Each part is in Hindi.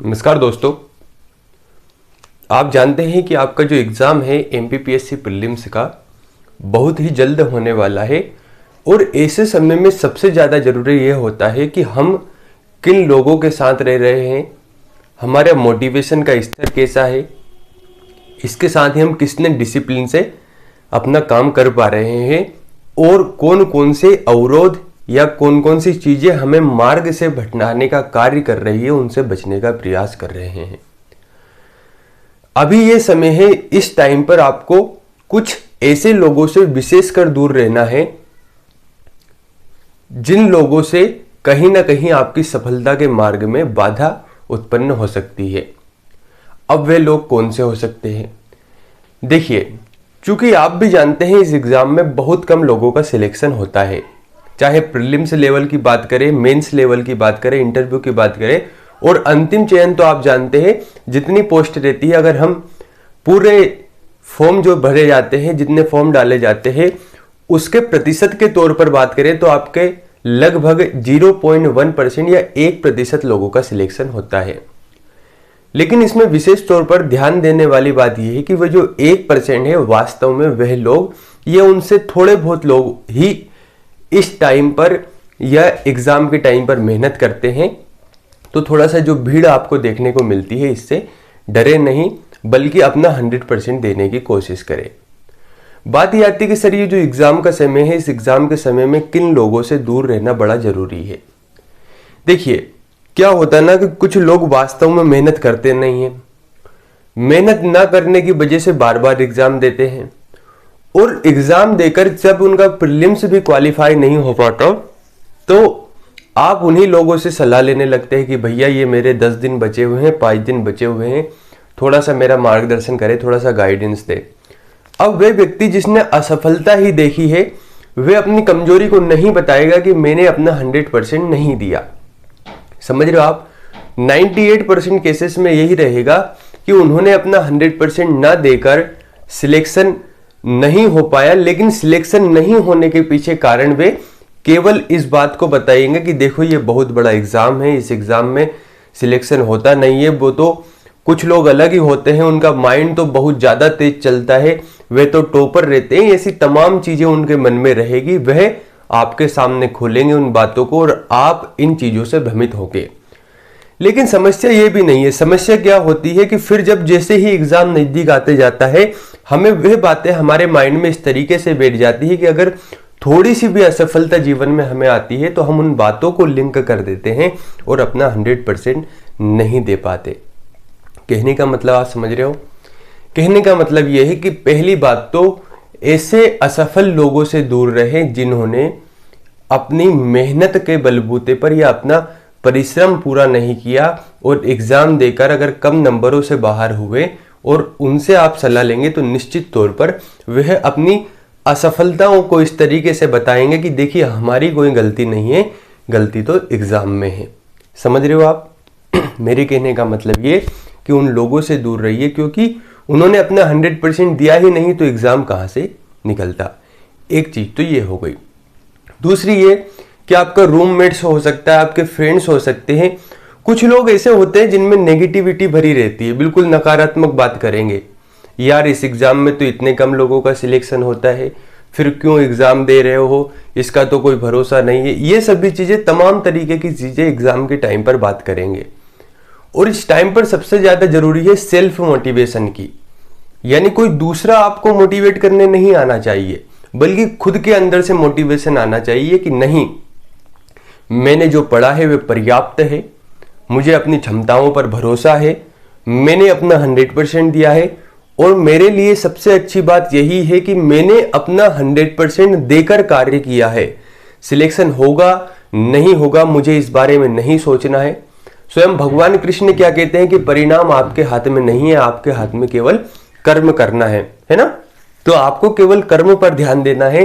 नमस्कार दोस्तों। आप जानते हैं कि आपका जो एग्ज़ाम है एमपीपीएससी प्रीलिम्स का बहुत ही जल्द होने वाला है और ऐसे समय में सबसे ज़्यादा ज़रूरी यह होता है कि हम किन लोगों के साथ रह रहे हैं, हमारा मोटिवेशन का स्तर कैसा है, इसके साथ ही हम कितने डिसिप्लिन से अपना काम कर पा रहे हैं और कौन कौन से अवरोध या कौन कौन सी चीज़ें हमें मार्ग से भटकाने का कार्य कर रही है, उनसे बचने का प्रयास कर रहे हैं। अभी ये समय है, इस टाइम पर आपको कुछ ऐसे लोगों से विशेषकर दूर रहना है जिन लोगों से कहीं ना कहीं आपकी सफलता के मार्ग में बाधा उत्पन्न हो सकती है। अब वे लोग कौन से हो सकते हैं? देखिए, चूंकि आप भी जानते हैं इस एग्जाम में बहुत कम लोगों का सिलेक्शन होता है, चाहे प्रीलिम्स लेवल की बात करें, मेंस लेवल की बात करें, इंटरव्यू की बात करें, और अंतिम चयन तो आप जानते हैं जितनी पोस्ट रहती है, अगर हम पूरे फॉर्म जो भरे जाते हैं, जितने फॉर्म डाले जाते हैं, उसके प्रतिशत के तौर पर बात करें तो आपके लगभग 0.1% या 1% लोगों का सिलेक्शन होता है। लेकिन इसमें विशेष तौर पर ध्यान देने वाली बात यह है कि वह जो 1% है, वास्तव में वह लोग या उनसे थोड़े बहुत लोग ही इस टाइम पर या एग्जाम के टाइम पर मेहनत करते हैं। तो थोड़ा सा जो भीड़ आपको देखने को मिलती है, इससे डरे नहीं, बल्कि अपना 100% देने की कोशिश करें। बात यह आती है कि सर, ये जो एग्जाम का समय है, इस एग्जाम के समय में किन लोगों से दूर रहना बड़ा जरूरी है। देखिए, क्या होता है ना कि कुछ लोग वास्तव में मेहनत करते नहीं है, मेहनत ना करने की वजह से बार बार एग्जाम देते हैं और एग्जाम देकर जब उनका प्रीलिम्स भी क्वालिफाई नहीं हो पाता तो आप उन्हीं लोगों से सलाह लेने लगते हैं कि भैया ये मेरे 10 दिन बचे हुए हैं, 5 दिन बचे हुए हैं, थोड़ा सा मेरा मार्गदर्शन करे, थोड़ा सा गाइडेंस दे। अब वह व्यक्ति जिसने असफलता ही देखी है, वह अपनी कमजोरी को नहीं बताएगा कि मैंने अपना 100% नहीं दिया। समझ रहे हो आप? 98% केसेस में यही रहेगा कि उन्होंने अपना 100% ना देकर सिलेक्शन नहीं हो पाया, लेकिन सिलेक्शन नहीं होने के पीछे कारण वे केवल इस बात को बताएंगे कि देखो ये बहुत बड़ा एग्जाम है, इस एग्जाम में सिलेक्शन होता नहीं है। वो तो कुछ लोग अलग ही होते हैं, उनका माइंड तो बहुत ज्यादा तेज चलता है, वे तो टॉपर रहते हैं, ऐसी तमाम चीजें उनके मन में रहेगी। वह आपके सामने खोलेंगे उन बातों को और आप इन चीजों से भ्रमित होंगे। लेकिन समस्या ये भी नहीं है। समस्या क्या होती है कि फिर जब जैसे ही एग्जाम नजदीक आते जाता है, हमें वह बातें हमारे माइंड में इस तरीके से बैठ जाती है कि अगर थोड़ी सी भी असफलता जीवन में हमें आती है तो हम उन बातों को लिंक कर देते हैं और अपना 100% नहीं दे पाते। कहने का मतलब आप समझ रहे हो? कहने का मतलब यह है कि पहली बात तो ऐसे असफल लोगों से दूर रहें जिन्होंने अपनी मेहनत के बलबूते पर या अपना परिश्रम पूरा नहीं किया और एग्जाम देकर अगर कम नंबरों से बाहर हुए, और उनसे आप सलाह लेंगे तो निश्चित तौर पर वह अपनी असफलताओं को इस तरीके से बताएंगे कि देखिए हमारी कोई गलती नहीं है, गलती तो एग्जाम में है। समझ रहे हो आप? मेरे कहने का मतलब ये कि उन लोगों से दूर रहिए, क्योंकि उन्होंने अपना 100% दिया ही नहीं तो एग्जाम कहां से निकलता। एक चीज तो ये हो गई। दूसरी ये कि आपका रूममेट्स हो सकता है, आपके फ्रेंड्स हो सकते हैं। कुछ लोग ऐसे होते हैं जिनमें नेगेटिविटी भरी रहती है, बिल्कुल नकारात्मक बात करेंगे। यार इस एग्जाम में तो इतने कम लोगों का सिलेक्शन होता है, फिर क्यों एग्जाम दे रहे हो, इसका तो कोई भरोसा नहीं है। ये सभी चीजें, तमाम तरीके की चीजें एग्जाम के टाइम पर बात करेंगे। और इस टाइम पर सबसे ज्यादा जरूरी है सेल्फ मोटिवेशन की, यानी कोई दूसरा आपको मोटिवेट करने नहीं आना चाहिए, बल्कि खुद के अंदर से मोटिवेशन आना चाहिए कि नहीं, मैंने जो पढ़ा है वह पर्याप्त है, मुझे अपनी क्षमताओं पर भरोसा है, मैंने अपना 100% दिया है और मेरे लिए सबसे अच्छी बात यही है कि मैंने अपना 100% देकर कार्य किया है। सिलेक्शन होगा नहीं होगा मुझे इस बारे में नहीं सोचना है। स्वयं भगवान कृष्ण क्या कहते हैं कि परिणाम आपके हाथ में नहीं है, आपके हाथ में केवल कर्म करना है ना? तो आपको केवल कर्म पर ध्यान देना है,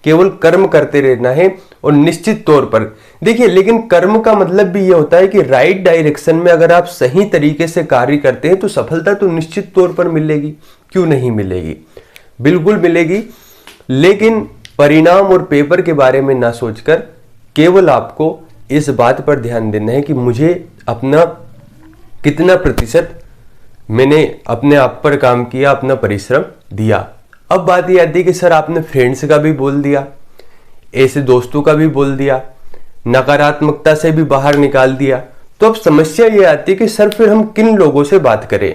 केवल कर्म करते रहना है। और निश्चित तौर पर देखिए, लेकिन कर्म का मतलब भी ये होता है कि राइट डायरेक्शन में अगर आप सही तरीके से कार्य करते हैं तो सफलता तो निश्चित तौर पर मिलेगी। क्यों नहीं मिलेगी? बिल्कुल मिलेगी। लेकिन परिणाम और पेपर के बारे में ना सोचकर केवल आपको इस बात पर ध्यान देना है कि मुझे अपना कितना प्रतिशत मैंने अपने आप पर काम किया, अपना परिश्रम दिया। अब बात ये आती है कि सर आपने फ्रेंड्स का भी बोल दिया, ऐसे दोस्तों का भी बोल दिया, नकारात्मकता से भी बाहर निकाल दिया, तो अब समस्या ये आती है कि सर फिर हम किन लोगों से बात करें,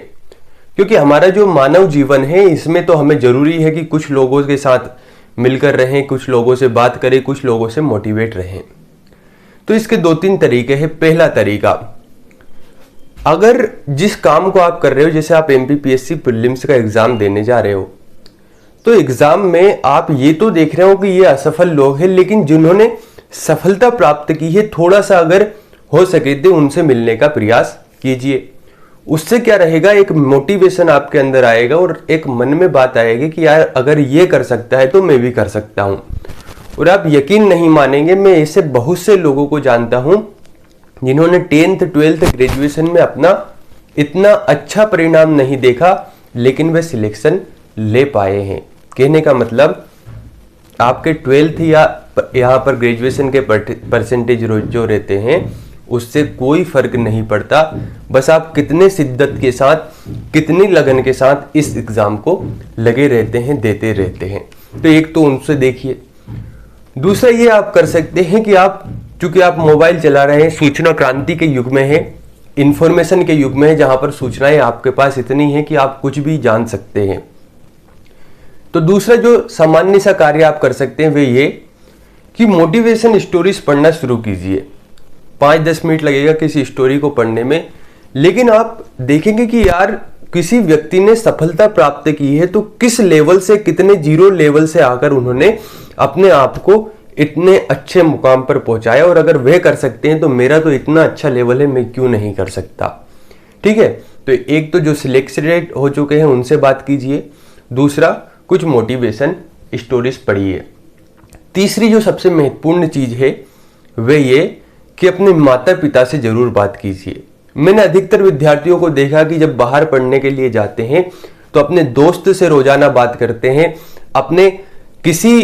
क्योंकि हमारा जो मानव जीवन है इसमें तो हमें जरूरी है कि कुछ लोगों के साथ मिलकर रहें, कुछ लोगों से बात करें, कुछ लोगों से मोटिवेट रहें। तो इसके 2-3 तरीके हैं। पहला तरीका, अगर जिस काम को आप कर रहे हो, जैसे आप एमपीपीएससी प्रीलिम्स का एग्जाम देने जा रहे हो, तो एग्जाम में आप ये तो देख रहे हो कि ये असफल लोग हैं, लेकिन जिन्होंने सफलता प्राप्त की है, थोड़ा सा अगर हो सके तो उनसे मिलने का प्रयास कीजिए। उससे क्या रहेगा, एक मोटिवेशन आपके अंदर आएगा और एक मन में बात आएगी कि यार अगर ये कर सकता है तो मैं भी कर सकता हूं। और आप यकीन नहीं मानेंगे, मैं ऐसे बहुत से लोगों को जानता हूं जिन्होंने 10th 12th ग्रेजुएशन में अपना इतना अच्छा परिणाम नहीं देखा, लेकिन वे सिलेक्शन ले पाए हैं। कहने का मतलब आपके 12th या यहाँ पर ग्रेजुएशन के परसेंटेज जो रहते हैं उससे कोई फर्क नहीं पड़ता, बस आप कितने शिद्दत के साथ, कितनी लगन के साथ इस एग्जाम को लगे रहते हैं, देते रहते हैं। तो एक तो उनसे देखिए। दूसरा ये आप कर सकते हैं कि आप, चूंकि आप मोबाइल चला रहे हैं, सूचना क्रांति के युग में है, इंफॉर्मेशन के युग में है, जहां पर सूचनाएं आपके पास इतनी है कि आप कुछ भी जान सकते हैं। तो दूसरा जो सामान्य सा कार्य आप कर सकते हैं वे ये कि मोटिवेशन स्टोरीज पढ़ना शुरू कीजिए। 5-10 मिनट लगेगा किसी स्टोरी को पढ़ने में, लेकिन आप देखेंगे कि यार किसी व्यक्ति ने सफलता प्राप्त की है तो किस लेवल से, कितने जीरो लेवल से आकर उन्होंने अपने आप को इतने अच्छे मुकाम पर पहुंचाया, और अगर वह कर सकते हैं तो मेरा तो इतना अच्छा लेवल है, मैं क्यों नहीं कर सकता। ठीक है, तो एक तो जो सिलेक्टेड हो चुके हैं उनसे बात कीजिए, दूसरा कुछ मोटिवेशन स्टोरीज पढ़िए। तीसरी जो सबसे महत्वपूर्ण चीज है वह ये कि अपने माता पिता से जरूर बात कीजिए। मैंने अधिकतर विद्यार्थियों को देखा कि जब बाहर पढ़ने के लिए जाते हैं तो अपने दोस्त से रोजाना बात करते हैं, अपने किसी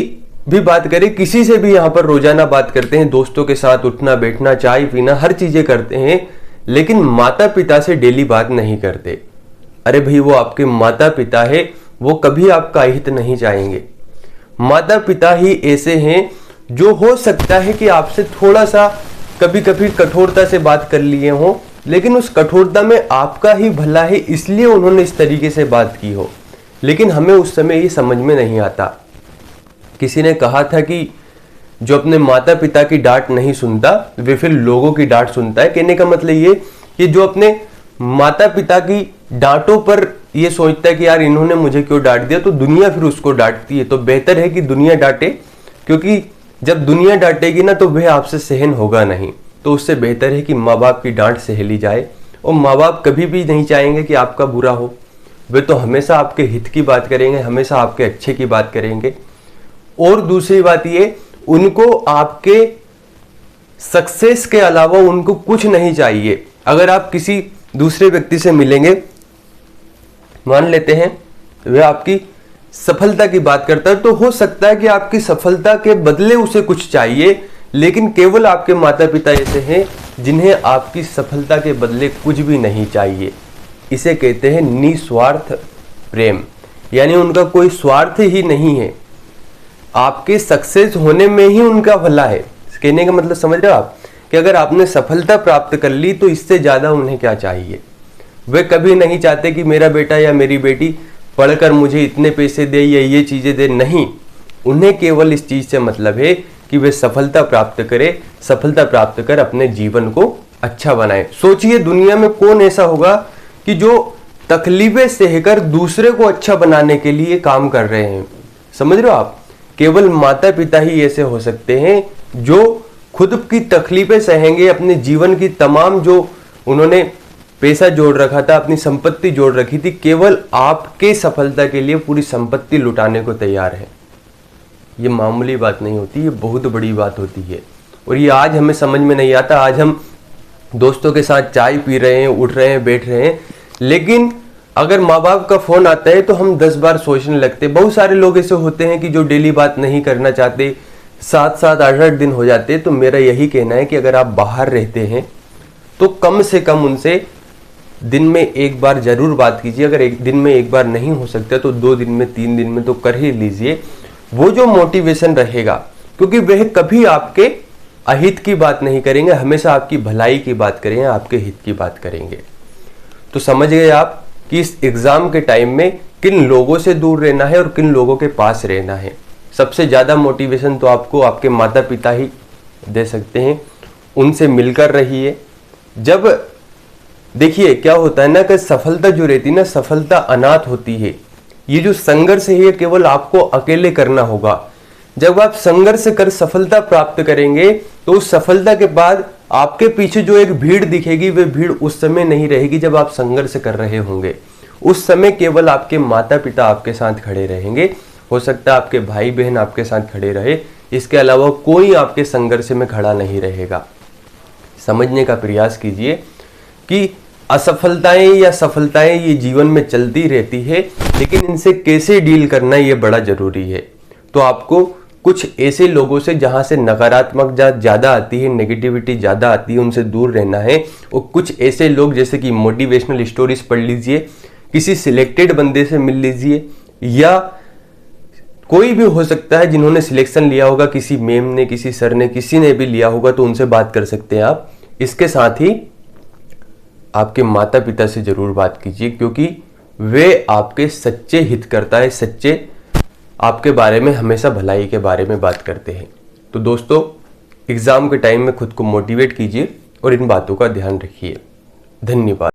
भी बात करें, किसी से भी यहाँ पर रोजाना बात करते हैं, दोस्तों के साथ उठना बैठना, चाय पीना, हर चीजें करते हैं, लेकिन माता पिता से डेली बात नहीं करते। अरे भाई, वो आपके माता पिता है, वो कभी आपका हित नहीं चाहेंगे। माता पिता ही ऐसे हैं जो हो सकता है कि आपसे थोड़ा सा कभी कभी कठोरता से बात कर लिए हो, लेकिन उस कठोरता में आपका ही भला है, इसलिए उन्होंने इस तरीके से बात की हो, लेकिन हमें उस समय ये समझ में नहीं आता। किसी ने कहा था कि जो अपने माता पिता की डांट नहीं सुनता वे फिर लोगों की डांट सुनता है। कहने का मतलब ये कि जो अपने माता पिता की डांटों पर ये सोचता है कि यार इन्होंने मुझे क्यों डांट दिया, तो दुनिया फिर उसको डांटती है। तो बेहतर है कि दुनिया डांटे, क्योंकि जब दुनिया डांटेगी ना तो वह आपसे सहन होगा नहीं। तो उससे बेहतर है कि माँ बाप की डांट सह ली जाए, और माँ बाप कभी भी नहीं चाहेंगे कि आपका बुरा हो, वे तो हमेशा आपके हित की बात करेंगे, हमेशा आपके अच्छे की बात करेंगे। और दूसरी बात ये, उनको आपके सक्सेस के अलावा उनको कुछ नहीं चाहिए। अगर आप किसी दूसरे व्यक्ति से मिलेंगे, मान लेते हैं वह आपकी सफलता की बात करता है, तो हो सकता है कि आपकी सफलता के बदले उसे कुछ चाहिए, लेकिन केवल आपके माता पिता ऐसे हैं जिन्हें आपकी सफलता के बदले कुछ भी नहीं चाहिए। इसे कहते हैं निस्वार्थ प्रेम, यानी उनका कोई स्वार्थ ही नहीं है, आपके सक्सेस होने में ही उनका भला है। कहने का मतलब समझ रहे हो आप, कि अगर आपने सफलता प्राप्त कर ली तो इससे ज्यादा उन्हें क्या चाहिए। वे कभी नहीं चाहते कि मेरा बेटा या मेरी बेटी पढ़कर मुझे इतने पैसे दे या ये चीजें दे, नहीं, उन्हें केवल इस चीज से मतलब है कि वे सफलता प्राप्त करे, सफलता प्राप्त कर अपने जीवन को अच्छा बनाए। सोचिए दुनिया में कौन ऐसा होगा कि जो तकलीफें सहकर दूसरे को अच्छा बनाने के लिए काम कर रहे हैं। समझ रहे हो आप, केवल माता पिता ही ऐसे हो सकते हैं जो खुद की तकलीफें सहेंगे, अपने जीवन की तमाम जो उन्होंने पैसा जोड़ रखा था, अपनी संपत्ति जोड़ रखी थी, केवल आपके सफलता के लिए पूरी संपत्ति लुटाने को तैयार है। ये मामूली बात नहीं होती, ये बहुत बड़ी बात होती है। और ये आज हमें समझ में नहीं आता। आज हम दोस्तों के साथ चाय पी रहे हैं, उठ रहे हैं, बैठ रहे हैं, लेकिन अगर माँ बाप का फोन आता है तो हम 10 बार सोचने लगते। बहुत सारे लोग ऐसे होते हैं कि जो डेली बात नहीं करना चाहते, 7-7 8-8 दिन हो जाते। तो मेरा यही कहना है कि अगर आप बाहर रहते हैं तो कम से कम उनसे दिन में एक बार जरूर बात कीजिए। अगर एक दिन में एक बार नहीं हो सकता तो 2 दिन में, 3 दिन में तो कर ही लीजिए। वो जो मोटिवेशन रहेगा, क्योंकि वह कभी आपके अहित की बात नहीं करेंगे, हमेशा आपकी भलाई की बात करेंगे, आपके हित की बात करेंगे। तो समझ गए आप कि इस एग्जाम के टाइम में किन लोगों से दूर रहना है और किन लोगों के पास रहना है। सबसे ज्यादा मोटिवेशन तो आपको आपके माता पिता ही दे सकते हैं, उनसे मिलकर रहिए। जब देखिए क्या होता है ना कि सफलता जो रहती है ना, सफलता अनाथ होती है। ये जो संघर्ष है ये केवल आपको अकेले करना होगा। जब आप संघर्ष कर सफलता प्राप्त करेंगे तो उस सफलता के बाद आपके पीछे जो एक भीड़ दिखेगी, वह भीड़ उस समय नहीं रहेगी जब आप संघर्ष कर रहे होंगे। उस समय केवल आपके माता पिता आपके साथ खड़े रहेंगे, हो सकता है आपके भाई बहन आपके साथ खड़े रहे, इसके अलावा कोई आपके संघर्ष में खड़ा नहीं रहेगा। समझने का प्रयास कीजिए कि असफलताएं या सफलताएं ये जीवन में चलती रहती है, लेकिन इनसे कैसे डील करना ये बड़ा जरूरी है। तो आपको कुछ ऐसे लोगों से जहां से नकारात्मक ज्यादा आती है, नेगेटिविटी ज्यादा आती है, उनसे दूर रहना है। और कुछ ऐसे लोग जैसे कि मोटिवेशनल स्टोरीज पढ़ लीजिए, किसी सिलेक्टेड बंदे से मिल लीजिए, या कोई भी हो सकता है जिन्होंने सिलेक्शन लिया होगा, किसी मैम ने, किसी सर ने, किसी ने भी लिया होगा, तो उनसे बात कर सकते हैं आप। इसके साथ ही आपके माता पिता से जरूर बात कीजिए, क्योंकि वे आपके सच्चे हितकर्ता है, सच्चे आपके बारे में हमेशा भलाई के बारे में बात करते हैं। तो दोस्तों, एग्जाम के टाइम में खुद को मोटिवेट कीजिए और इन बातों का ध्यान रखिए। धन्यवाद।